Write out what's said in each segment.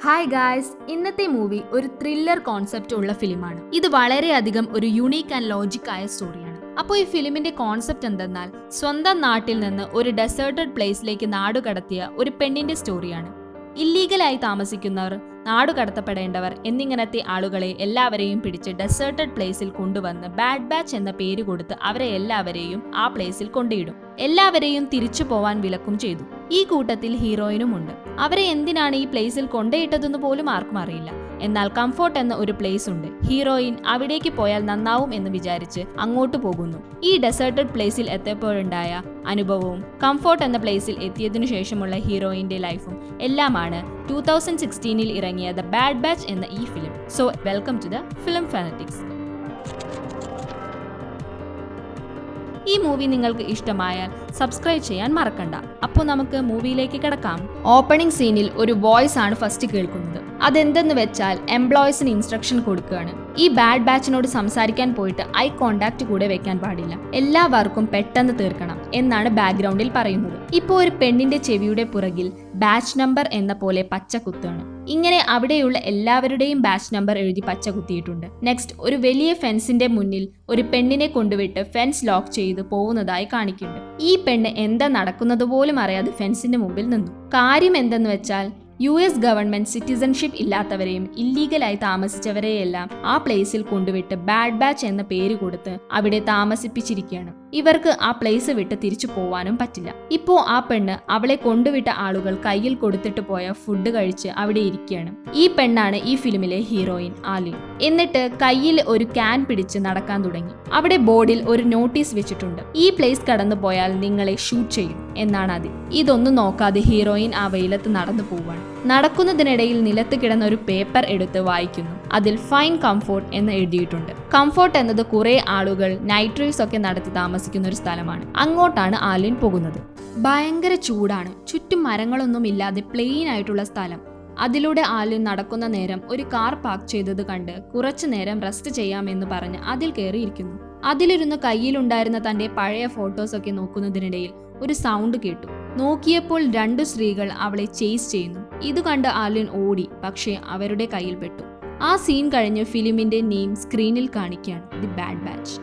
Hi guys, ഇന്നത്തെ movie ഒരു thriller concept ഉള്ള ഫിലിമാണ്. ഇത് വളരെയധികം ഒരു യുണീക്ക് ആൻഡ് ലോജിക് ആയ സ്റ്റോറിയാണ്. അപ്പോൾ ഈ ഫിലിമിന്റെ കോൺസെപ്റ്റ് എന്തെന്നാൽ, സ്വന്തം നാട്ടിൽ നിന്ന് ഒരു ഡെസേർട്ടഡ് പ്ലേസിലേക്ക് നാടുകടത്തിയ ഒരു പെണ്ണിന്റെ സ്റ്റോറിയാണ്. ഇല്ലീഗലായി താമസിക്കുന്നവർ, നാടുകടത്തപ്പെടേണ്ടവർ എന്നിങ്ങനത്തെ ആളുകളെ എല്ലാവരെയും പിടിച്ച് ഡെസേർട്ടഡ് പ്ലേസിൽ കൊണ്ടുവന്ന് ബാഡ് ബാച്ച് എന്ന പേര് കൊടുത്ത് അവരെ എല്ലാവരെയും ആ പ്ലേസിൽ കൊണ്ടിടും. എല്ലാവരെയും തിരിച്ചു പോവാൻ വിലക്കും ചെയ്തു. ഈ കൂട്ടത്തിൽ ഹീറോയിനുമുണ്ട്. അവരെ എന്തിനാണ് ഈ പ്ലേസിൽ കൊണ്ടയിട്ടതെന്ന് പോലും ആർക്കും അറിയില്ല. എന്നാൽ കംഫോർട്ട് എന്ന ഒരു പ്ലേസ് ഉണ്ട്. ഹീറോയിൻ അവിടേക്ക് പോയാൽ നന്നാവും എന്ന് വിചാരിച്ച് അങ്ങോട്ട് പോകുന്നു. ഈ ഡെസേർട്ടഡ് പ്ലേസിൽ എത്തിയപ്പോഴുണ്ടായ അനുഭവവും കംഫോർട്ട് എന്ന പ്ലേസിൽ എത്തിയതിനു ശേഷമുള്ള ഹീറോയിന്റെ ലൈഫും എല്ലാമാണ് 2016 ഇറങ്ങിയ ദ ബാഡ് ബാച്ച് എന്ന ഈ film. So welcome to the film fanatics. ഈ മൂവി നിങ്ങൾക്ക് ഇഷ്ടമായാൽ സബ്സ്ക്രൈബ് ചെയ്യാൻ മറക്കണ്ട. അപ്പോൾ നമുക്ക് മൂവിയിലേക്ക് കിടക്കാം. ഓപ്പണിംഗ് സീനിൽ ഒരു വോയിസ് ആണ് ഫസ്റ്റ് കേൾക്കുന്നത്. അതെന്തെന്ന് വെച്ചാൽ എംപ്ലോയീസിന് ഇൻസ്ട്രക്ഷൻ കൊടുക്കുകയാണ്. ഈ ബാഡ് ബാച്ചിനോട് സംസാരിക്കാൻ പോയിട്ട് ഐ കോണ്ടാക്ട് കൂടെ വെക്കാൻ പാടില്ല, എല്ലാ വർക്കും പെട്ടെന്ന് തീർക്കണം എന്നാണ് ബാക്ക്ഗ്രൗണ്ടിൽ പറയുന്നത്. ഇപ്പോൾ ഒരു പെണ്ണിന്റെ ചെവിയുടെ പുറകിൽ ബാച്ച് നമ്പർ എന്ന പോലെ പച്ച കുത്താണ്. ഇങ്ങനെ അവിടെയുള്ള എല്ലാവരുടെയും ബാച്ച് നമ്പർ എഴുതി പച്ച കുത്തിയിട്ടുണ്ട്. നെക്സ്റ്റ്, ഒരു വലിയ ഫെൻസിന്റെ മുന്നിൽ ഒരു പെണ്ണിനെ കൊണ്ടുവിട്ട് ഫെൻസ് ലോക്ക് ചെയ്ത് പോകുന്നതായി കാണിക്കുന്നുണ്ട്. ഈ പെണ്ണ് എന്താ നടക്കുന്നത് പോലും അറിയാതെ ഫെൻസിന്റെ മുമ്പിൽ നിന്നു. കാര്യം എന്തെന്ന് വെച്ചാൽ US ഗവൺമെന്റ് സിറ്റിസൺഷിപ്പ് ഇല്ലാത്തവരെയും ഇല്ലീഗലായി താമസിച്ചവരെയെല്ലാം ആ പ്ലേസിൽ കൊണ്ടുവിട്ട് ബാഡ് ബാച്ച് എന്ന പേര് കൊടുത്ത് അവിടെ താമസിപ്പിച്ചിരിക്കുകയാണ്. ഇവർക്ക് ആ പ്ലേസ് വിട്ട് തിരിച്ചു പോവാനും പറ്റില്ല. ഇപ്പോ ആ പെണ്ണ് അവളെ കൊണ്ടുവിട്ട ആളുകൾ കയ്യിൽ കൊടുത്തിട്ട് പോയ ഫുഡ് കഴിച്ച് അവിടെ ഇരിക്കുകയാണ്. ഈ പെണ്ണാണ് ഈ ഫിലിമിലെ ഹീറോയിൻ ആലിൻ. എന്നിട്ട് കയ്യിൽ ഒരു ക്യാൻ പിടിച്ച് നടക്കാൻ തുടങ്ങി. അവിടെ ബോർഡിൽ ഒരു നോട്ടീസ് വെച്ചിട്ടുണ്ട്. ഈ പ്ലേസ് കടന്നു പോയാൽ നിങ്ങളെ ഷൂട്ട് ചെയ്യും എന്നാണ് അതിൽ. ഇതൊന്നും നോക്കാതെ ഹീറോയിൻ ആ വെയിലത്ത് നടന്നു പോവാണ്. നടക്കുന്നതിനിടയിൽ നിലത്ത് കിടന്ന ഒരു പേപ്പർ എടുത്ത് വായിക്കുന്നു. അതിൽ ഫൈൻ കംഫോർട്ട് എന്ന് എഴുതിയിട്ടുണ്ട്. കംഫോർട്ട് എന്നത് കുറെ ആളുകൾ നൈറ്റ് ഡ്രൈവ്സ് ഒക്കെ നടത്തി താമസിക്കുന്ന ഒരു സ്ഥലമാണ്. അങ്ങോട്ടാണ് ആലിൻ പോകുന്നത്. ഭയങ്കര ചൂടാണ്. ചുറ്റും മരങ്ങളൊന്നും ഇല്ലാതെ പ്ലെയിൻ ആയിട്ടുള്ള സ്ഥലം. അതിലൂടെ ആലിൻ നടക്കുന്ന നേരം ഒരു കാർ പാർക്ക് ചെയ്തത് കണ്ട് കുറച്ചു നേരം റെസ്റ്റ് ചെയ്യാമെന്ന് പറഞ്ഞ് അതിൽ കയറിയിരിക്കുന്നു. അതിലിരുന്ന് കയ്യിലുണ്ടായിരുന്ന തന്റെ പഴയ ഫോട്ടോസൊക്കെ നോക്കുന്നതിനിടയിൽ ഒരു സൗണ്ട് കേട്ടു. നോക്കിയപ്പോൾ 2 സ്ത്രീകൾ അവളെ ചേസ് ചെയ്യുന്നു. ഇത് കണ്ട് ആലിൻ ഓടി, പക്ഷേ അവരുടെ കയ്യിൽ പെട്ടു. ആ സീൻ കഴിഞ്ഞ് ഫിലിമിന്റെ നെയിം സ്ക്രീനിൽ കാണിക്കുകയാണ്, ദി ബാഡ് ബാച്ച്.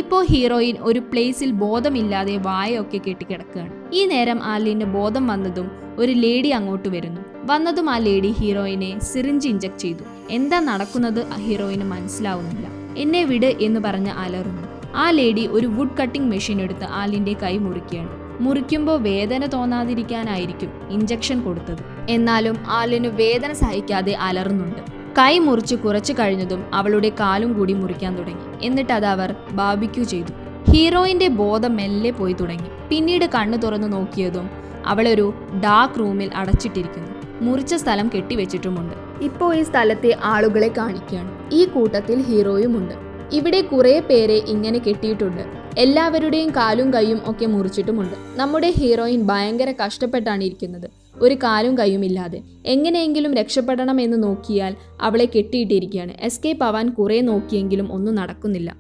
ഇപ്പോൾ ഹീറോയിൻ ഒരു പ്ലേസിൽ ബോധമില്ലാതെ വായൊക്കെ കെട്ടിക്കിടക്കുകയാണ്. ഈ നേരം ആലിന് ബോധം വന്നതും ഒരു ലേഡി അങ്ങോട്ട് വരുന്നു. വന്നതും ആ ലേഡി ഹീറോയിനെ സിറിഞ്ച് ഇഞ്ചക്ട് ചെയ്തു. എന്താ നടക്കുന്നത് ഹീറോയിന് മനസ്സിലാവുന്നില്ല. എന്നെ വിട് എന്ന് പറഞ്ഞ് അലറുന്നു. ആ ലേഡി ഒരു വുഡ് കട്ടിംഗ് മെഷീൻ എടുത്ത് ആലിന്റെ കൈ മുറിക്കുകയാണ്. മുറിക്കുമ്പോൾ വേദന തോന്നാതിരിക്കാനായിരിക്കും ഇഞ്ചക്ഷൻ കൊടുത്തത്. എന്നാലും ആലിന് വേദന സഹിക്കാതെ അലറുന്നുണ്ട്. കൈ മുറിച്ച് കുറച്ചു കഴിഞ്ഞതും അവളുടെ കാലും കൂടി മുറിക്കാൻ തുടങ്ങി. എന്നിട്ട് അത് അവർ ബാർബിക്യൂ ചെയ്തു. ഹീറോയിന്റെ ബോധം മെല്ലെ പോയി തുടങ്ങി. പിന്നീട് കണ്ണു തുറന്നു നോക്കിയതും അവളൊരു ഡാർക്ക് റൂമിൽ അടച്ചിട്ടിരിക്കുന്നു. മുറിച്ച സ്ഥലം കെട്ടിവെച്ചിട്ടുമുണ്ട്. ഇപ്പോൾ ഈ സ്ഥലത്തെ ആളുകളെ കാണിക്കുകയാണ്. ഈ കൂട്ടത്തിൽ ഹീറോയുമുണ്ട്. ഇവിടെ കുറെ പേരെ ഇങ്ങനെ കെട്ടിയിട്ടുണ്ട്. എല്ലാവരുടെയും കാലും കൈയും ഒക്കെ മുറിച്ചിട്ടുമുണ്ട്. നമ്മുടെ ഹീറോയിൻ ഭയങ്കര കഷ്ടപ്പെട്ടാണ് ഇരിക്കുന്നത്, ഒരു കാലും കൈയും ഇല്ലാതെ. എങ്ങനെയെങ്കിലും രക്ഷപ്പെടണം എന്ന് നോക്കിയാൽ അവളെ കെട്ടിയിട്ടിരിക്കുകയാണ്. എസ്കേപ്പ് ആവാൻ കുറെ നോക്കിയെങ്കിലും ഒന്നും നടക്കുന്നില്ല.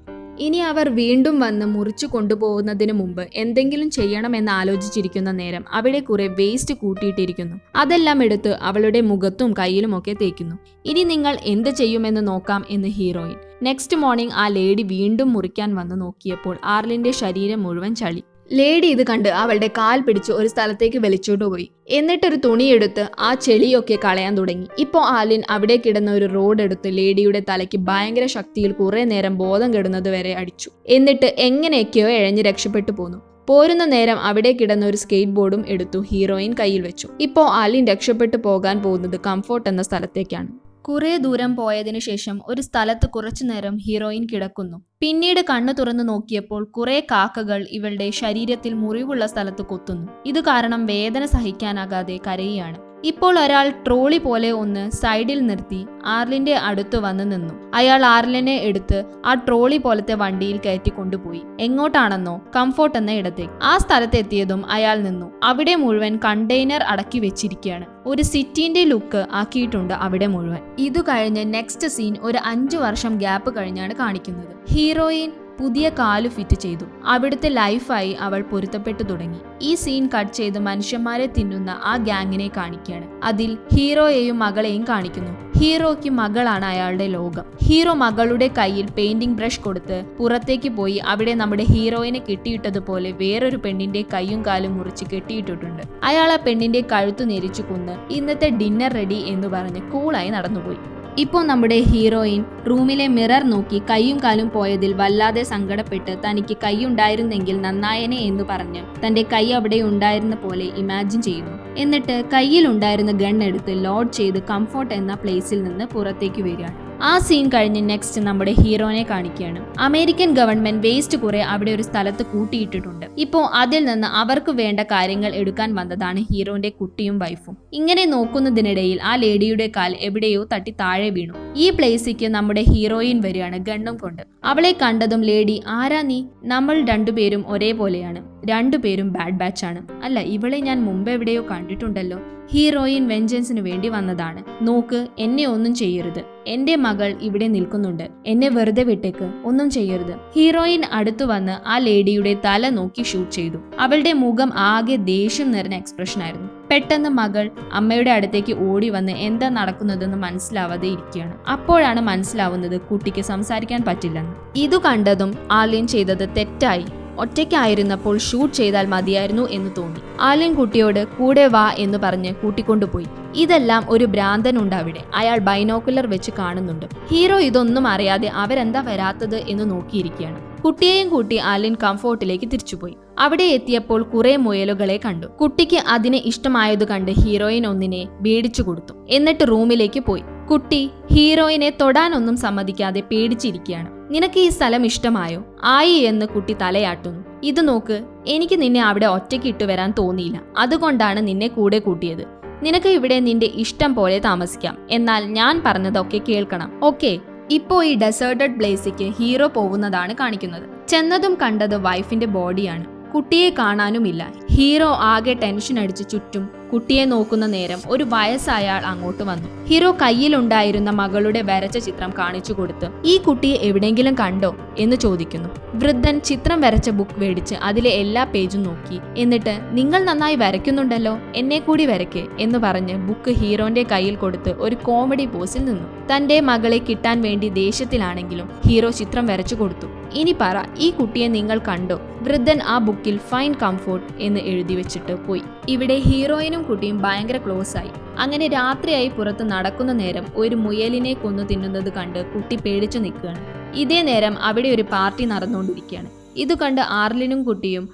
ഇനി അവർ വീണ്ടും വന്ന് മുറിച്ചു കൊണ്ടുപോകുന്നതിന് മുമ്പ് എന്തെങ്കിലും ചെയ്യണമെന്ന് ആലോചിച്ചിരിക്കുന്ന നേരം അവിടെ കുറെ വേസ്റ്റ് കൂട്ടിയിട്ടിരിക്കുന്നു. അതെല്ലാം എടുത്ത് അവളുടെ മുഖത്തും കയ്യിലും ഒക്കെ തേക്കുന്നു. ഇനി നിങ്ങൾ എന്ത് ചെയ്യുമെന്ന് നോക്കാം എന്ന് ഹീറോയിൻ. നെക്സ്റ്റ് മോർണിംഗ് ആ ലേഡി വീണ്ടും മുറിക്കാൻ വന്ന് നോക്കിയപ്പോൾ ആർലിന്റെ ശരീരം മുഴുവൻ ചളി. ലേഡി ഇത് കണ്ട് അവളുടെ കാൽ പിടിച്ച് ഒരു സ്ഥലത്തേക്ക് വലിച്ചോണ്ട് പോയി. എന്നിട്ടൊരു തുണിയെടുത്ത് ആ ചെളിയൊക്കെ കളയാൻ തുടങ്ങി. ഇപ്പോൾ ആലിൻ അവിടെ കിടന്ന ഒരു റോഡ് എടുത്ത് ലേഡിയുടെ തലയ്ക്ക് ഭയങ്കര ശക്തിയിൽ കുറെ നേരം ബോധം കെടുന്നത് വരെ അടിച്ചു. എന്നിട്ട് എങ്ങനെയൊക്കെയോ എഴഞ്ഞ് രക്ഷപ്പെട്ടു പോന്നു. പോരുന്ന നേരം അവിടെ കിടന്ന ഒരു സ്കേറ്റ് ബോർഡും എടുത്തു ഹീറോയിൻ കയ്യിൽ വെച്ചു. ഇപ്പോൾ ആലിൻ രക്ഷപ്പെട്ടു പോകാൻ പോകുന്നത് കംഫോർട്ട് എന്ന സ്ഥലത്തേക്കാണ്. കുറെ ദൂരം പോയതിനു ശേഷം ഒരു സ്ഥലത്ത് കുറച്ചു നേരം ഹീറോയിൻ കിടക്കുന്നു. പിന്നീട് കണ്ണു തുറന്നു നോക്കിയപ്പോൾ കുറെ കാക്കകൾ ഇവളുടെ ശരീരത്തിൽ മുറിവുള്ള സ്ഥലത്ത് കൊത്തുന്നു. ഇത് കാരണം വേദന സഹിക്കാനാകാതെ കരയുകയാണ്. ഇപ്പോൾ ഒരാൾ ട്രോളി പോലെ ഒന്ന് സൈഡിൽ നിർത്തി ആർലിന്റെ അടുത്ത് വന്ന് നിന്നു. അയാൾ ആർലിനെ എടുത്ത് ആ ട്രോളി പോലത്തെ വണ്ടിയിൽ കയറ്റി കൊണ്ടുപോയി. എങ്ങോട്ടാണെന്നോ, കംഫോർട്ട് എന്ന ഇടത്തേക്ക്. ആ സ്ഥലത്തെത്തിയതും അയാൾ നിന്നു. അവിടെ മുഴുവൻ കണ്ടെയ്നർ അടക്കി വെച്ചിരിക്കുകയാണ്. ഒരു സിറ്റിന്റെ ലുക്ക് ആക്കിയിട്ടുണ്ട് അവിടെ മുഴുവൻ. ഇത് കഴിഞ്ഞ് നെക്സ്റ്റ് സീൻ ഒരു 5 വർഷം ഗ്യാപ്പ് കഴിഞ്ഞാണ് കാണിക്കുന്നത്. ഹീറോയിൻ പുതിയ കാല് ഫിറ്റ് ചെയ്തു. അവിടുത്തെ ലൈഫായി അവൾ പൊരുത്തപ്പെട്ടു തുടങ്ങി. ഈ സീൻ കട്ട് ചെയ്ത് മനുഷ്യന്മാരെ തിന്നുന്ന ആ ഗ്യാങ്ങിനെ കാണിക്കുകയാണ്. അതിൽ ഹീറോയെയും മകളെയും കാണിക്കുന്നു. ഹീറോയ്ക്ക് മകളാണ് അയാളുടെ ലോകം. ഹീറോ മകളുടെ കയ്യിൽ പെയിന്റിംഗ് ബ്രഷ് കൊടുത്ത് പുറത്തേക്ക് പോയി അവിടെ നമ്മുടെ ഹീറോയിനെ കെട്ടിയിട്ടതുപോലെ വേറൊരു പെണ്ണിന്റെ കൈയും കാലും മുറിച്ച് കെട്ടിയിട്ടിട്ടുണ്ട്. അയാൾ ആ പെണ്ണിന്റെ കഴുത്തു ഞെരിച്ചു കൊന്ന് ഇന്നത്തെ ഡിന്നർ റെഡി എന്ന് പറഞ്ഞ് കൂളായി നടന്നുപോയി. ഇപ്പോൾ നമ്മുടെ ഹീറോയിൻ റൂമിലെ മിറർ നോക്കി കൈയും കാലും പോയതിൽ വല്ലാതെ സങ്കടപ്പെട്ട് തനിക്ക് കൈയുണ്ടായിരുന്നെങ്കിൽ നന്നായനെ എന്ന് പറഞ്ഞ് തന്റെ കൈ അവിടെ ഉണ്ടായിരുന്ന പോലെ ഇമാജിൻ ചെയ്യുന്നു. എന്നിട്ട് കയ്യിലുണ്ടായിരുന്ന ഗൺ എടുത്ത് ലോഡ് ചെയ്ത് കംഫോർട്ട് എന്ന പ്ലേസിൽ നിന്ന് പുറത്തേക്ക് വരികയാണ്. ആ സീൻ കഴിഞ്ഞ് നെക്സ്റ്റ് നമ്മുടെ ഹീറോനെ കാണിക്കുകയാണ്. അമേരിക്കൻ ഗവൺമെന്റ് വേസ്റ്റ് കുറെ അവിടെ ഒരു സ്ഥലത്ത് കൂട്ടിയിട്ടിട്ടുണ്ട്. ഇപ്പോൾ അതിൽ നിന്ന് അവർക്ക് വേണ്ട കാര്യങ്ങൾ എടുക്കാൻ വന്നതാണ് ഹീറോന്റെ കുട്ടിയും വൈഫും. ഇങ്ങനെ നോക്കുന്നതിനിടയിൽ ആ ലേഡിയുടെ കാൽ എവിടെയോ തട്ടി താഴെ വീണു. ഈ പ്ലേസിലേക്ക് നമ്മുടെ ഹീറോയിൻ വരികയാണ് ഗണ്ണും കൊണ്ട്. അവളെ കണ്ടതും ലേഡി, ആരാ നീ? നമ്മൾ രണ്ടുപേരും ഒരേപോലെയാണ്, രണ്ടുപേരും ബാഡ് ബാച്ച് ആണ്. അല്ല, ഇവളെ ഞാൻ മുമ്പ് എവിടെയോ കണ്ടിട്ടുണ്ടല്ലോ. ഹീറോയിൻ വെഞ്ചൻസിന് വേണ്ടി വന്നതാണ്. നോക്ക്, എന്നെ ഒന്നും ചെയ്യരുത്. എന്റെ മകൾ ഇവിടെ നിൽക്കുന്നുണ്ട്. എന്നെ വെറുതെ വിട്ടേക്ക്, ഒന്നും ചെയ്യരുത്. ഹീറോയിൻ അടുത്തു വന്ന് ആ ലേഡിയുടെ തല നോക്കി ഷൂട്ട് ചെയ്തു. അവളുടെ മുഖം ആകെ ദേഷ്യം നിറഞ്ഞ എക്സ്പ്രഷൻ ആയിരുന്നു. പെട്ടെന്ന് മകൾ അമ്മയുടെ അടുത്തേക്ക് ഓടി വന്ന് എന്താ നടക്കുന്നതെന്ന് മനസ്സിലാവാതെ ഇരിക്കുകയാണ്. അപ്പോഴാണ് മനസ്സിലാവുന്നത് കുട്ടിക്ക് സംസാരിക്കാൻ പറ്റില്ലെന്ന്. ഇതു കണ്ടതും ആലിൻ ചെയ്തത് തെറ്റായി. ഒറ്റയ്ക്കായിരുന്നപ്പോൾ ഷൂട്ട് ചെയ്താൽ മതിയായിരുന്നു എന്ന് തോന്നി. ആലിൻ കുട്ടിയോട് കൂടെ വാ എന്ന് പറഞ്ഞ് കൂട്ടിക്കൊണ്ടുപോയി. ഇതെല്ലാം ഒരു ഭ്രാന്തനുണ്ട് അവിടെ. അയാൾ ബൈനോക്കുലർ വെച്ച് കാണുന്നുണ്ട്. ഹീറോ ഇതൊന്നും അറിയാതെ അവരെന്താ വരാത്തത് എന്ന് നോക്കിയിരിക്കുകയാണ്. കുട്ടിയെയും കൂട്ടി ആലിൻ കംഫോർട്ടിലേക്ക് തിരിച്ചുപോയി. അവിടെ എത്തിയപ്പോൾ കുറെ മുയലുകളെ കണ്ടു. കുട്ടിക്ക് അതിനെ ഇഷ്ടമായത് കണ്ട് ഹീറോയിൻ ഒന്നിനെ മേടിച്ചു കൊടുത്തു. എന്നിട്ട് റൂമിലേക്ക് പോയി. കുട്ടി ഹീറോയിനെ തൊടാനൊന്നും സമ്മതിക്കാതെ പേടിച്ചിരിക്കുകയാണ്. നിനക്ക് ഈ സ്ഥലം ഇഷ്ടമായോ? ആയി എന്ന് കുട്ടി തലയാട്ടുന്നു. ഇത് നോക്ക്, എനിക്ക് നിന്നെ അവിടെ ഒറ്റയ്ക്ക് ഇട്ടു വരാൻ തോന്നിയില്ല. അതുകൊണ്ടാണ് നിന്നെ കൂടെ കൂട്ടിയത്. നിനക്ക് ഇവിടെ നിന്റെ ഇഷ്ടം പോലെ താമസിക്കാം. എന്നാൽ ഞാൻ പറഞ്ഞതൊക്കെ കേൾക്കണം, ഓക്കെ? ഇപ്പോ ഈ ഡെസേർട്ടഡ് പ്ലേസിലേക്ക് ഹീറോ പോകുന്നതാണ് കാണിക്കുന്നത്. ചെന്നതും കണ്ടത് വൈഫിന്റെ ബോഡിയാണ്. കുട്ടിയെ കാണാനുമില്ല. ഹീറോ ആകെ ടെൻഷൻ അടിച്ച് ചുറ്റും കുട്ടിയെ നോക്കുന്ന നേരം ഒരു വയസ്സായ ആൾ അങ്ങോട്ട് വന്നു. ഹീറോ കയ്യിലുണ്ടായിരുന്ന മകളുടെ വരച്ച ചിത്രം കാണിച്ചു കൊടുത്ത് ഈ കുട്ടിയെ എവിടെയെങ്കിലും കണ്ടോ എന്ന് ചോദിക്കുന്നു. വൃദ്ധൻ ചിത്രം വരച്ച ബുക്ക് മേടിച്ച് അതിലെ എല്ലാ പേജും നോക്കി. എന്നിട്ട് നിങ്ങൾ നന്നായി വരയ്ക്കുന്നുണ്ടല്ലോ, എന്നെ കൂടി വരയ്ക്ക് എന്ന് പറഞ്ഞ് ബുക്ക് ഹീറോന്റെ കയ്യിൽ കൊടുത്ത് ഒരു കോമഡി പോസിൽ നിന്നു. തന്റെ മകളെ കിട്ടാൻ വേണ്ടി ദേഷ്യത്തിലാണെങ്കിലും ഹീറോ ചിത്രം വരച്ചു കൊടുത്തു. ഇനി പറ, ഈ കുട്ടിയെ നിങ്ങൾ കണ്ടോ? വൃദ്ധൻ ആ ബുക്കിൽ ഫൈൻ കംഫോർട്ട് എന്ന് എഴുതി വെച്ചിട്ട് പോയി. ഇവിടെ ഹീറോയിനും കുട്ടിയും ഭയങ്കര ക്ലോസ് ആയി. അങ്ങനെ രാത്രിയായി പുറത്ത് നടക്കുന്ന നേരം ഒരു മുയലിനെ കൊന്നു തിന്നുന്നത് കണ്ട് കുട്ടി പേടിച്ചു നിൽക്കുകയാണ്. ഇതേ നേരം അവിടെ ഒരു പാർട്ടി നടന്നുകൊണ്ടിരിക്കുകയാണ്. ഇത് കണ്ട് ആർലിനും കുട്ടിയും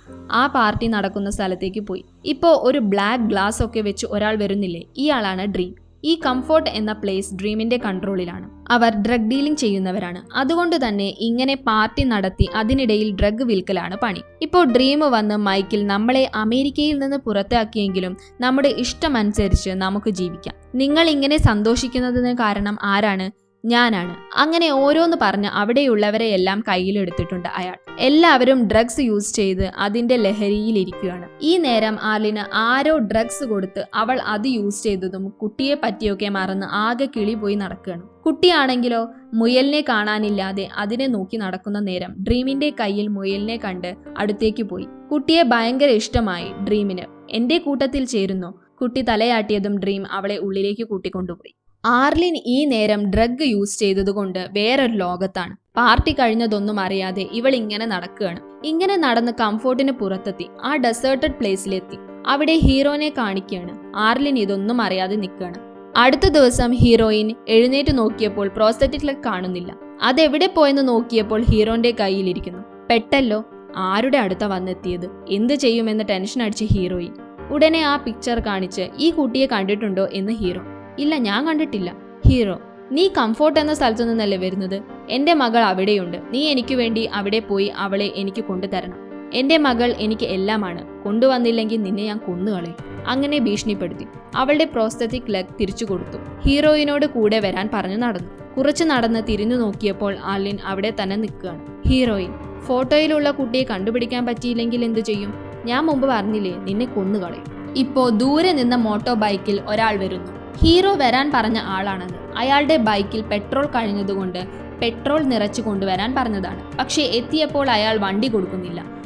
ആ പാർട്ടി നടക്കുന്ന സ്ഥലത്തേക്ക് പോയി. ഇപ്പോൾ ഒരു ബ്ലാക്ക് ഗ്ലാസ് ഒക്കെ വെച്ച് ഒരാൾ വരുന്നില്ലേ, ഇയാളാണ് ഡ്രീം. ഈ കംഫോർട്ട് എന്ന പ്ലേസ് ഡ്രീമിന്റെ കൺട്രോളിലാണ്. അവർ ഡ്രഗ് ഡീലിംഗ് ചെയ്യുന്നവരാണ്. അതുകൊണ്ട് തന്നെ ഇങ്ങനെ പാർട്ടി നടത്തി അതിനിടയിൽ ഡ്രഗ് വിൽക്കലാണ് പണി. ഇപ്പോൾ ഡ്രീം വന്ന് മൈക്കിൽ നമ്മളെ അമേരിക്കയിൽ നിന്ന് പുറത്താക്കിയെങ്കിലും നമ്മുടെ ഇഷ്ടമനുസരിച്ച് നമുക്ക് ജീവിക്കാം. നിങ്ങൾ ഇങ്ങനെ സന്തോഷിക്കുന്നതിന് കാരണം ആരാണ്? ഞാനാണ്. അങ്ങനെ ഓരോന്ന് പറഞ്ഞ് അവിടെയുള്ളവരെയെല്ലാം കയ്യിലെടുത്തിട്ടുണ്ട് അയാൾ. എല്ലാവരും ഡ്രഗ്സ് യൂസ് ചെയ്ത് അതിന്റെ ലഹരിയിലിരിക്കുകയാണ്. ഈ നേരം ആലിന് ആരോ ഡ്രഗ്സ് കൊടുത്ത് അവൾ അത് യൂസ് ചെയ്തതും കുട്ടിയെ പറ്റിയൊക്കെ മറന്ന് ആകെ കിളി പോയി നടക്കുകയാണ്. കുട്ടിയാണെങ്കിലോ മുയലിനെ കാണാനില്ലാതെ അതിനെ നോക്കി നടക്കുന്ന നേരം ഡ്രീമിന്റെ കയ്യിൽ മുയലിനെ കണ്ട് അടുത്തേക്ക് പോയി. കുട്ടിയെ ഭയങ്കര ഇഷ്ടമായി ഡ്രീമിന്. എന്റെ കൂട്ടത്തിൽ ചേരുന്നോ? കുട്ടി തലയാട്ടിയതും ഡ്രീം അവളെ ഉള്ളിലേക്ക് കൂട്ടിക്കൊണ്ടുപോയി. ആർലിൻ ഈ നേരം ഡ്രഗ് യൂസ് ചെയ്തതുകൊണ്ട് വേറൊരു ലോകത്താണ്. പാർട്ടി കഴിഞ്ഞതൊന്നും അറിയാതെ ഇവൾ ഇങ്ങനെ നടക്കുകയാണ്. ഇങ്ങനെ നടന്ന് കംഫോർട്ടിന് പുറത്തെത്തി ആ ഡെസേർട്ടഡ് പ്ലേസിലെത്തി. അവിടെ ഹീറോനെ കാണിക്കുകയാണ്. ആർലിൻ ഇതൊന്നും അറിയാതെ നിൽക്കുകയാണ്. അടുത്ത ദിവസം ഹീറോയിൻ എഴുന്നേറ്റ് നോക്കിയപ്പോൾ പ്രോസ്തറ്റിക് ലെഗ് കാണുന്നില്ല. അതെവിടെ പോയെന്ന് നോക്കിയപ്പോൾ ഹീറോന്റെ കയ്യിലിരിക്കുന്നു. പെട്ടല്ലോ, ആരുടെ അടുത്ത വന്നെത്തിയത്? എന്ത് ചെയ്യുമെന്ന് ടെൻഷൻ അടിച്ച് ഹീറോയിൻ. ഉടനെ ആ പിക്ചർ കാണിച്ച് ഈ കുട്ടിയെ കണ്ടിട്ടുണ്ടോ എന്ന് ഹീറോ. ഇല്ല, ഞാൻ കണ്ടിട്ടില്ല. ഹീറോ, നീ കംഫോർട്ട് എന്ന സ്ഥലത്തു നിന്നല്ലേ വരുന്നത്? എന്റെ മകൾ അവിടെയുണ്ട്. നീ എനിക്ക് വേണ്ടി അവിടെ പോയി അവളെ എനിക്ക് കൊണ്ടുതരണം. എന്റെ മകൾ എനിക്ക് എല്ലാമാണ്. കൊണ്ടുവന്നില്ലെങ്കിൽ നിന്നെ ഞാൻ കൊന്നുകളയും. അങ്ങനെ ഭീഷണിപ്പെടുത്തി. അവളുടെ പ്രോസ്തറ്റിക് ലെഗ് തിരിച്ചു കൊടുത്തു. ഹീറോയിനോട് കൂടെ വരാൻ പറഞ്ഞു നടന്നു. കുറച്ച് നടന്ന് തിരിഞ്ഞു നോക്കിയപ്പോൾ ആലിൻ അവിടെ തന്നെ നിൽക്കുകയാണ്. ഹീറോയിൻ, ഫോട്ടോയിലുള്ള കുട്ടിയെ കണ്ടുപിടിക്കാൻ പറ്റിയില്ലെങ്കിൽ എന്തു ചെയ്യും? ഞാൻ മുമ്പ് പറഞ്ഞില്ലേ, നിന്നെ കൊന്നുകളയും. ഇപ്പോ ദൂരെ നിന്ന മോട്ടോ ബൈക്കിൽ ഒരാൾ വരുന്നു. ഹീറോ വരാൻ പറഞ്ഞ ആളാണത്. അയാളുടെ ബൈക്കിൽ പെട്രോൾ കഴിഞ്ഞതുകൊണ്ട് പെട്രോൾ നിറച്ചു കൊണ്ടുവരാൻ പറഞ്ഞതാണ്. പക്ഷേ എത്തിയപ്പോൾ അയാൾ വണ്ടി കൊടുക്കുന്നില്ല.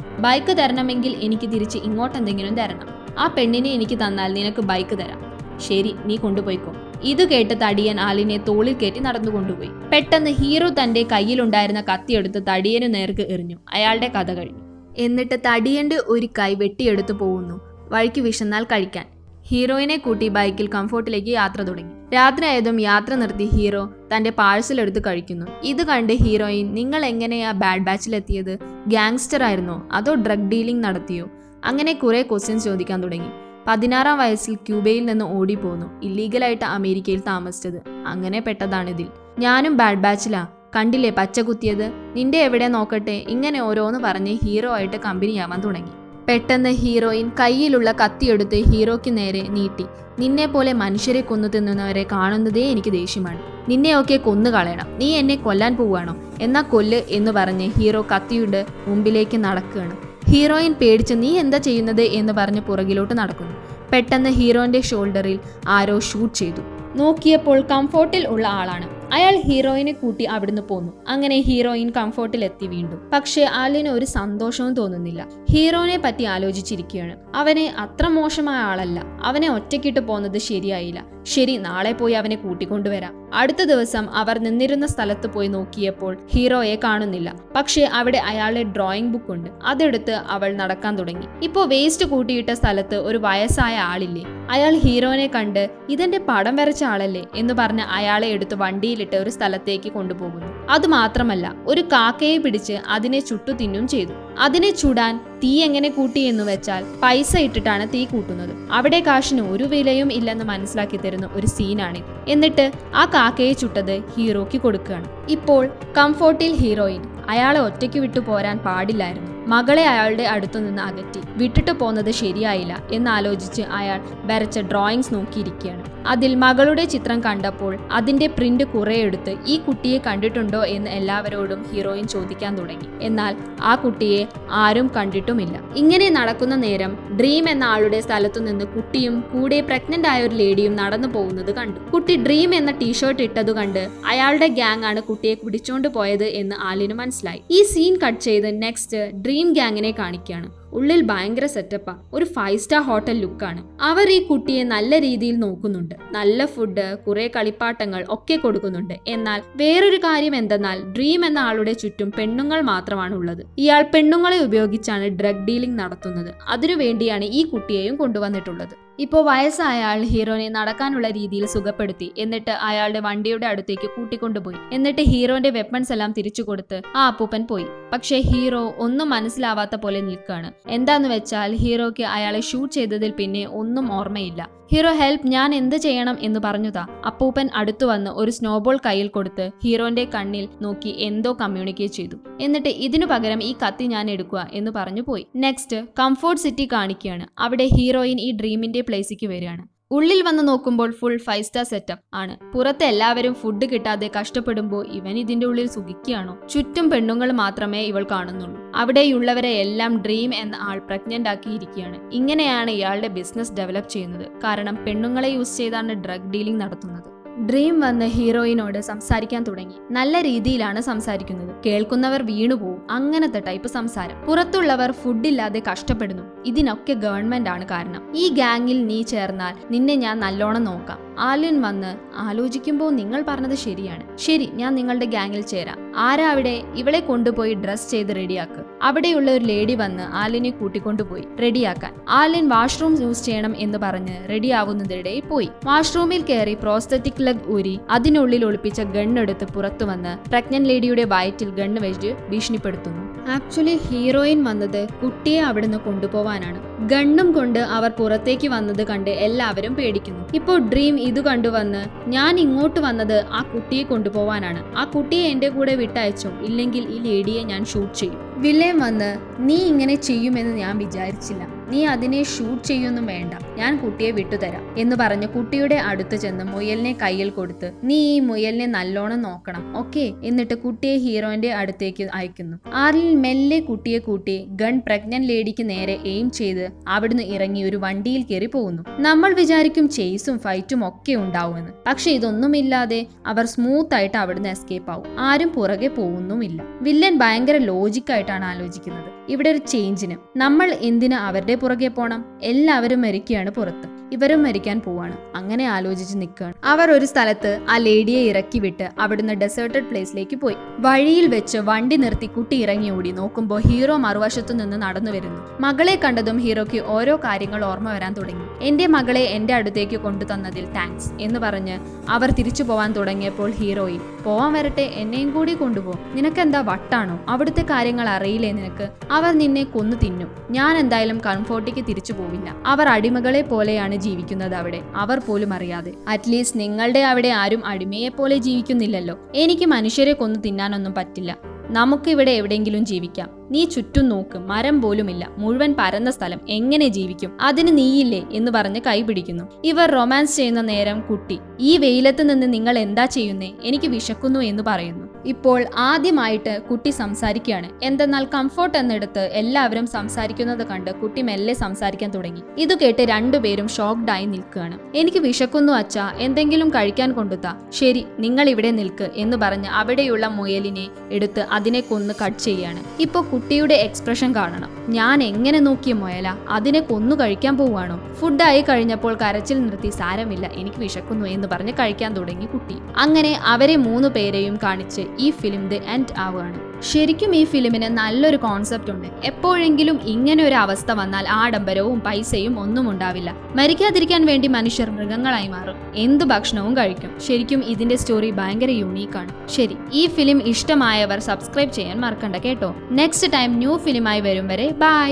ബൈക്ക് തരണമെങ്കിൽ എനിക്ക് തിരിച്ച് ഇങ്ങോട്ടെന്തെങ്കിലും തരണം. ആ പെണ്ണിനെ എനിക്ക് തന്നാൽ നിനക്ക് ബൈക്ക് തരാം. ശരി, നീ കൊണ്ടുപോയിക്കോ. ഇത് കേട്ട് തടിയൻ ആലിനെ തോളിൽ കയറ്റി നടന്നു കൊണ്ടുപോയി. പെട്ടെന്ന് ഹീറോ തന്റെ കയ്യിലുണ്ടായിരുന്ന കത്തിയെടുത്ത് തടിയനു നേർക്ക് എറിഞ്ഞു. അയാളുടെ കഥ കഴിഞ്ഞു. എന്നിട്ട് തടിയന്റെ ഒരു കൈ വെട്ടിയെടുത്തു പോകുന്നു. വഴിക്ക് വിശന്നാൽ കഴിക്കാൻ. ഹീറോയിനെ കൂട്ടി ബൈക്കിൽ കംഫോർട്ടിലേക്ക് യാത്ര തുടങ്ങി. രാത്രിയായതും യാത്ര നിർത്തി ഹീറോ തന്റെ പാഴ്സൽ എടുത്ത് കഴിക്കുന്നു. ഇത് കണ്ട് ഹീറോയിൻ, നിങ്ങൾ എങ്ങനെയാ ബാഡ് ബാച്ചിലെത്തിയത്? ഗാങ്സ്റ്റർ ആയിരുന്നോ അതോ ഡ്രഗ് ഡീലിംഗ് നടത്തിയോ? അങ്ങനെ കുറെ ക്വസ്റ്റ്യൻസ് ചോദിക്കാൻ തുടങ്ങി. 16-ാം വയസ്സിൽ ക്യൂബയിൽ നിന്ന് ഓടിപ്പോന്നു. ഇല്ലീഗലായിട്ട് അമേരിക്കയിൽ താമസിച്ചത്. അങ്ങനെ പെട്ടതാണിതിൽ. ഞാനും ബാഡ് ബാച്ചിലാ. കണ്ടില്ലേ പച്ച കുത്തിയത്? നിന്റെ എവിടെ നോക്കട്ടെ? ഇങ്ങനെ ഓരോന്ന് പറഞ്ഞ് ഹീറോ ആയിട്ട് കമ്പനിയാവാൻ തുടങ്ങി. പെട്ടെന്ന് ഹീറോയിൻ കയ്യിലുള്ള കത്തിയെടുത്ത് ഹീറോയ്ക്ക് നേരെ നീട്ടി. നിന്നെ പോലെ മനുഷ്യരെ കൊന്നു തിന്നുന്നവരെ കാണുന്നതേ എനിക്ക് ദേഷ്യമാണ്. നിന്നെയൊക്കെ കൊന്നു കളയണം. നീ എന്നെ കൊല്ലാൻ പോവുകയാണോ? എന്നാ കൊല്ല് എന്ന് പറഞ്ഞ് ഹീറോ കത്തിയുടെ മുമ്പിലേക്ക് നടക്കുകയാണ്. ഹീറോയിൻ പേടിച്ച് നീ എന്താ ചെയ്യുന്നത് എന്ന് പറഞ്ഞ് പുറകിലോട്ട് നടക്കുന്നു. പെട്ടെന്ന് ഹീറോയിന്റെ ഷോൾഡറിൽ ആരോ ഷൂട്ട് ചെയ്തു. നോക്കിയപ്പോൾ കംഫോർട്ടിൽ ഉള്ള ആളാണ്. അയാൾ ഹീറോയിനെ കൂട്ടി അവിടുന്ന് പോന്നു. അങ്ങനെ ഹീറോയിൻ കംഫോർട്ടിൽ എത്തി വീണ്ടും. പക്ഷെ ആലിന് ഒരു സന്തോഷവും തോന്നുന്നില്ല. ഹീറോനെ പറ്റി ആലോചിച്ചിരിക്കുകയാണ്. അവനെ അത്ര മോശമായ ആളല്ല. അവനെ ഒറ്റയ്ക്കിട്ട് പോകുന്നത് ശരിയായില്ല. ശരി, നാളെ പോയി അവനെ കൂട്ടിക്കൊണ്ടുവരാം. അടുത്ത ദിവസം അവർ നിന്നിരുന്ന സ്ഥലത്ത് പോയി നോക്കിയപ്പോൾ ഹീറോയെ കാണുന്നില്ല. പക്ഷെ അവിടെ അയാളുടെ ഡ്രോയിങ് ബുക്ക് ഉണ്ട്. അതെടുത്ത് അവൾ നടക്കാൻ തുടങ്ങി. ഇപ്പോ വേസ്റ്റ് കൂട്ടിയിട്ട സ്ഥലത്ത് ഒരു വയസ്സായ ആളില്ലേ? അയാൾ ഹീറോനെ കണ്ട് ഇതെന്റെ പടം വരച്ച ആളല്ലേ എന്ന് പറഞ്ഞ് അയാളെ എടുത്ത് വണ്ടിയിലിട്ട് ഒരു സ്ഥലത്തേക്ക് കൊണ്ടുപോകുന്നു. അതുമാത്രമല്ല, ഒരു കാക്കയെ പിടിച്ച് അതിനെ ചുട്ടു തിന്നും ചെയ്തു. അതിനെ ചുടാൻ തീ എങ്ങനെ കൂട്ടി എന്ന് വെച്ചാൽ പൈസ ഇട്ടിട്ടാണ് തീ കൂട്ടുന്നത്. അവിടെ കാശിന് ഒരു വിലയും ഇല്ലെന്ന് മനസ്സിലാക്കി തരുന്ന ഒരു സീനാണ്. എന്നിട്ട് ആ കാക്കയെ ചുട്ടത് ഹീറോയ്ക്ക് കൊടുക്കുകയാണ്. ഇപ്പോൾ കംഫോർട്ടിൽ ഹീറോയിൻ അയാളെ ഒറ്റയ്ക്ക് വിട്ടു പോരാൻ പാടില്ലായിരുന്നു. മകളെ അയാളുടെ അടുത്തു നിന്ന് അകറ്റി വിട്ടിട്ട് പോന്നത് ശരിയായില്ല എന്നാലോചിച്ച് അയാൾ വരച്ച ഡ്രോയിങ്സ് നോക്കിയിരിക്കുകയാണ്. അതിൽ മകളുടെ ചിത്രം കണ്ടപ്പോൾ അതിന്റെ പ്രിന്റ് കുറെ എടുത്ത് ഈ കുട്ടിയെ കണ്ടിട്ടുണ്ടോ എന്ന് എല്ലാവരോടും ഹീറോയിൻ ചോദിക്കാൻ തുടങ്ങി. എന്നാൽ ആ കുട്ടിയെ ആരും കണ്ടിട്ടുമില്ല. ഇങ്ങനെ നടക്കുന്ന നേരം ഡ്രീം എന്ന ആളുടെ സ്ഥലത്തു നിന്ന് കുട്ടിയും കൂടെ പ്രഗ്നന്റ് ആയ ഒരു ലേഡിയും നടന്നു പോകുന്നത് കണ്ടു. കുട്ടി ഡ്രീം എന്ന ടീഷർട്ട് ഇട്ടതു കണ്ട് അയാളുടെ ഗ്യാങ് ആണ് കുട്ടിയെ പിടിച്ചോണ്ട് പോയത് എന്ന് ആലിന് മനസ്സിലായി. ഈ സീൻ കട്ട് ചെയ്ത് നെക്സ്റ്റ് ഡ്രീം ഗ്യാങ്ങിനെ കാണിക്കുകയാണ്. ഉള്ളിൽ ഭയങ്കര സെറ്റപ്പാ. ഒരു 5 സ്റ്റാർ ഹോട്ടൽ ലുക്കാണ്. അവർ ഈ കുട്ടിയെ നല്ല രീതിയിൽ നോക്കുന്നുണ്ട്. നല്ല ഫുഡ്, കുറെ കളിപ്പാട്ടങ്ങൾ ഒക്കെ കൊടുക്കുന്നുണ്ട്. എന്നാൽ വേറൊരു കാര്യം എന്തെന്നാൽ ഡ്രീം എന്ന ആളുടെ ചുറ്റും പെണ്ണുങ്ങൾ മാത്രമാണ് ഉള്ളത്. ഇയാൾ പെണ്ണുങ്ങളെ ഉപയോഗിച്ചാണ് ഡ്രഗ് ഡീലിംഗ് നടത്തുന്നത്. അതിനുവേണ്ടിയാണ് ഈ കുട്ടിയെയും കൊണ്ടുവന്നിട്ടുള്ളത്. ഇപ്പോൾ വയസ്സായ ആൾ ഹീറോനെ നടക്കാനുള്ള രീതിയിൽ സുഖപ്പെടുത്തി. എന്നിട്ട് അയാളുടെ വണ്ടിയുടെ അടുത്തേക്ക് കൂട്ടിക്കൊണ്ടുപോയി. എന്നിട്ട് ഹീറോന്റെ വെപ്പൺസ് എല്ലാം തിരിച്ചു കൊടുത്ത് ആ അപ്പൂപ്പൻ പോയി. പക്ഷെ ഹീറോ ഒന്നും മനസ്സിലാവാത്ത പോലെ നിൽക്കുകയാണ്. എന്താന്ന് വെച്ചാൽ ഹീറോയ്ക്ക് അയാളെ ഷൂട്ട് ചെയ്തതിൽ പിന്നെ ഒന്നും ഓർമ്മയില്ല. ഹീറോ ഹെൽപ്പ്, ഞാൻ എന്ത് ചെയ്യണം എന്ന് പറഞ്ഞതാ. അപ്പൂപ്പൻ അടുത്തു വന്ന് ഒരു സ്നോബോൾ കയ്യിൽ കൊടുത്ത് ഹീറോന്റെ കണ്ണിൽ നോക്കി എന്തോ കമ്മ്യൂണിക്കേറ്റ് ചെയ്തു. എന്നിട്ട് ഇതിനു പകരം ഈ കത്തി ഞാൻ എടുക്കുക എന്ന് പറഞ്ഞു പോയി. നെക്സ്റ്റ് കംഫോർട്ട് സിറ്റി കാണിക്കുകയാണ്. അവിടെ ഹീറോയിൻ ഈ ഡ്രീമിന്റെ പ്ലേസിലേക്ക് വരികയാണ്. ഉള്ളിൽ വന്ന് നോക്കുമ്പോൾ ഫുൾ 5 സ്റ്റാർ സെറ്റപ്പ് ആണ്. പുറത്ത് എല്ലാവരും ഫുഡ് കിട്ടാതെ കഷ്ടപ്പെടുമ്പോൾ ഇവൻ ഇതിന്റെ ഉള്ളിൽ സുഖിക്കുകയാണോ? ചുറ്റും പെണ്ണുങ്ങൾ മാത്രമേ ഇവൾ കാണുന്നുള്ളൂ. അവിടെയുള്ളവരെ എല്ലാം ഡ്രീം എന്ന ആൾ പ്രഗ്നന്റ് ആക്കിയിരിക്കുകയാണ്. ഇങ്ങനെയാണ് ഇയാളുടെ ബിസിനസ് ഡെവലപ്പ് ചെയ്യുന്നത്. കാരണം പെണ്ണുങ്ങളെ യൂസ് ചെയ്താണ് ഡ്രഗ് ഡീലിംഗ് നടത്തുന്നത്. ഡ്രീം വന്ന് ഹീറോയിനോട് സംസാരിക്കാൻ തുടങ്ങി. നല്ല രീതിയിലാണ് സംസാരിക്കുന്നത്. കേൾക്കുന്നവർ വീണുപോകും. അങ്ങനത്തെ ടൈപ്പ് സംസാരം. പുറത്തുള്ളവർ ഫുഡില്ലാതെ കഷ്ടപ്പെടുന്നു. ഇതിനൊക്കെ ഗവൺമെന്റ് ആണ് കാരണം. ഈ ഗാങ്ങിൽ നീ ചേർന്നാൽ നിന്നെ ഞാൻ നല്ലോണം നോക്കാം. ആലിൻ വന്ന് ആലോചിക്കുമ്പോൾ നിങ്ങൾ പറഞ്ഞത് ശരിയാണ്. ശരി, ഞാൻ നിങ്ങളുടെ ഗാങ്ങിൽ ചേരാം. ആരാ അവിടെ? ഇവളെ കൊണ്ടുപോയി ഡ്രസ് ചെയ്ത് റെഡിയാക്ക്. അവിടെയുള്ള ഒരു ലേഡി വന്ന് ആലിനെ കൂട്ടിക്കൊണ്ടുപോയി റെഡിയാക്കാൻ. ആലിൻ വാഷ്റൂം യൂസ് ചെയ്യണം എന്ന് പറഞ്ഞ് റെഡിയാവുന്നതിനിടെ പോയി. വാഷ്റൂമിൽ കയറി പ്രോസ്തറ്റിക് ലെഗ് ഊരി അതിനുള്ളിൽ ഒളിപ്പിച്ച ഗണ്ണെടുത്ത് പുറത്തു വന്ന് പ്രഗ്നന്റ് ലേഡിയുടെ വയറ്റിൽ ഗണ്ണ് വെച്ച് ഭീഷണിപ്പെടുത്തുന്നു. ആക്ച്വലി ഹീറോയിൻ വന്നത് കുട്ടിയെ അവിടുന്ന് കൊണ്ടുപോവാനാണ്. ഗണ്ണും കൊണ്ട് അവർ പുറത്തേക്ക് വന്നത് കണ്ട് എല്ലാവരും പേടിക്കുന്നു. ഇപ്പോൾ ഡ്രീം ഇത് കണ്ടുവന്ന് ഞാൻ ഇങ്ങോട്ട് വന്നത് ആ കുട്ടിയെ കൊണ്ടുപോവാനാണ്. ആ കുട്ടിയെ എന്റെ കൂടെ വിട്ടയച്ചോ, ഇല്ലെങ്കിൽ ഈ ലേഡിയെ ഞാൻ ഷൂട്ട് ചെയ്യും. വില്യം വന്ന് നീ ഇങ്ങനെ ചെയ്യുമെന്ന് ഞാൻ വിചാരിച്ചില്ല. നീ അതിനെ ഷൂട്ട് ചെയ്യൊന്നും വേണ്ട, ഞാൻ കുട്ടിയെ വിട്ടുതരാം എന്ന് പറഞ്ഞ് കുട്ടിയുടെ അടുത്ത് ചെന്ന് മുയലിനെ കയ്യിൽ കൊടുത്ത് നീ ഈ മുയലിനെ നല്ലോണം നോക്കണം, ഓക്കെ? എന്നിട്ട് കുട്ടിയെ ഹീറോന്റെ അടുത്തേക്ക് അയക്കുന്നു. ആർലിൻ മെല്ലെ കുട്ടിയെ കൂട്ടി ഗൺ പ്രഗ്നന്റ് ലേഡിക്ക് നേരെ എയിം ചെയ്ത് അവിടുന്ന് ഇറങ്ങി ഒരു വണ്ടിയിൽ കയറി പോകുന്നു. നമ്മൾ വിചാരിക്കും ചേസും ഫൈറ്റും ഒക്കെ ഉണ്ടാവുമെന്ന്. പക്ഷെ ഇതൊന്നുമില്ലാതെ അവർ സ്മൂത്ത് ആയിട്ട് അവിടുന്ന് എസ്കേപ്പ് ആവും. ആരും പുറകെ പോകുന്നുമില്ല. വില്ലൻ ഭയങ്കര ലോജിക്കായിട്ടാണ് ആലോചിക്കുന്നത്. ഇവിടെ ഒരു ചേഞ്ചിന് നമ്മൾ എന്തിനാ അവരുടെ പുറകെ പോണം? എല്ലാവരും മരിക്കുകയാണ് പുറത്ത്, ഇവരും മരിക്കാൻ പോവാണ്. അങ്ങനെ ആലോചിച്ച് നിൽക്കുകയാണ്. അവർ ഒരു സ്ഥലത്ത് ആ ലേഡിയെ ഇറക്കി വിട്ട് അവിടുന്ന് ഡെസേർട്ടഡ് പ്ലേസിലേക്ക് പോയി. വഴിയിൽ വെച്ച് വണ്ടി നിർത്തി കുട്ടി ഇറങ്ങി ഓടി നോക്കുമ്പോൾ ഹീറോ മറുവശത്തു നിന്ന് നടന്നു വരുന്നു. മകളെ കണ്ടതും ഹീറോയ്ക്ക് ഓരോ കാര്യങ്ങൾ ഓർമ്മ വരാൻ തുടങ്ങി. എന്റെ മകളെ എന്റെ അടുത്തേക്ക് കൊണ്ടു തന്നതിൽ താങ്ക്സ് എന്ന് പറഞ്ഞ് അവർ തിരിച്ചു പോവാൻ തുടങ്ങിയപ്പോൾ ഹീറോയിൽ പോവാൻ വരട്ടെ, എന്നെയും കൂടി കൊണ്ടുപോ, നിനക്കെന്താ വട്ടാണോ? അവിടുത്തെ കാര്യങ്ങൾ അറിയില്ലേ നിനക്ക്? അവർ നിന്നെ കൊന്നു തിന്നും. ഞാൻ എന്തായാലും കംഫോർട്ടിക്ക് തിരിച്ചു പോവില്ല. അവർ അടിമകളെ പോലെയാണ് ജീവിക്കുന്നത് അവിടെ, അവർ പോലും അറിയാതെ. അറ്റ്ലീസ്റ്റ് നിങ്ങളുടെ അവിടെ ആരും അടിമയെ പോലെ ജീവിക്കുന്നില്ലല്ലോ. എനിക്ക് മനുഷ്യരെ കൊന്നു തിന്നാനൊന്നും പറ്റില്ല. നമുക്കിവിടെ എവിടെയെങ്കിലും ജീവിക്കാം. നീ ചുറ്റും നോക്ക്, മരം പോലുമില്ല, മുഴുവൻ പരന്ന സ്ഥലം, എങ്ങനെ ജീവിക്കും? അതിന് നീയില്ലേ എന്ന് പറഞ്ഞ് കൈ പിടിക്കുന്നു. ഇവർ റൊമാൻസ് ചെയ്യുന്ന നേരം കുട്ടി ഈ വെയിലത്ത് നിന്ന് നിങ്ങൾ എന്താ ചെയ്യുന്നേ? എനിക്ക് വിശക്കുന്നു എന്ന് പറയുന്നു. ഇപ്പോൾ ആദ്യമായിട്ട് കുട്ടി സംസാരിക്കുകയാണ്. എന്തെന്നാൽ കംഫോർട്ട് എന്നിടത്ത് എല്ലാവരും സംസാരിക്കുന്നത് കണ്ട് കുട്ടി മെല്ലെ സംസാരിക്കാൻ തുടങ്ങി. ഇത് കേട്ട് രണ്ടുപേരും ഷോക്ക്ഡായി നിൽക്കുകയാണ്. എനിക്ക് വിശക്കുന്നു അച്ഛാ, എന്തെങ്കിലും കഴിക്കാൻ കൊണ്ടുത്താ. ശരി, നിങ്ങൾ ഇവിടെ നിൽക്ക് എന്ന് പറഞ്ഞ് അവിടെയുള്ള മുയലിനെ എടുത്ത് അതിനെ കൊന്ന് കട്ട് ചെയ്യാണ്. ഇപ്പൊ കുട്ടിയുടെ എക്സ്പ്രഷൻ കാണണം. ഞാൻ എങ്ങനെ നോക്കിയ മുയല, അതിനെ കൊന്നു കഴിക്കാൻ പോവുകയാണോ? ഫുഡായി കഴിഞ്ഞപ്പോൾ കരച്ചിൽ നിർത്തി സാരമില്ല, എനിക്ക് വിശക്കുന്നു എന്ന് പറഞ്ഞ് കഴിക്കാൻ തുടങ്ങി കുട്ടി. അങ്ങനെ അവരെ 3 പേരെയും കാണിച്ച് ഈ ഫിലിം ദി എൻഡ് ആവുകയാണ്. ശരിക്കും ഈ ഫിലിമിന് നല്ലൊരു കോൺസെപ്റ്റ് ഉണ്ട്. എപ്പോഴെങ്കിലും ഇങ്ങനെ ഒരു അവസ്ഥ വന്നാൽ ആഡംബരവും പൈസയും ഒന്നും ഉണ്ടാവില്ല. മരിക്കാതിരിക്കാൻ വേണ്ടി മനുഷ്യർ മൃഗങ്ങളായി മാറും, എന്ത് ഭക്ഷണവും കഴിക്കും. ശരിക്കും ഇതിന്റെ സ്റ്റോറി ഭയങ്കര യൂണീക്കാണ്. ശരി, ഈ ഫിലിം ഇഷ്ടമായവർ സബ്സ്ക്രൈബ് ചെയ്യാൻ മറക്കണ്ട കേട്ടോ. നെക്സ്റ്റ് ടൈം ന്യൂ ഫിലിമായി വരും വരെ ബൈ.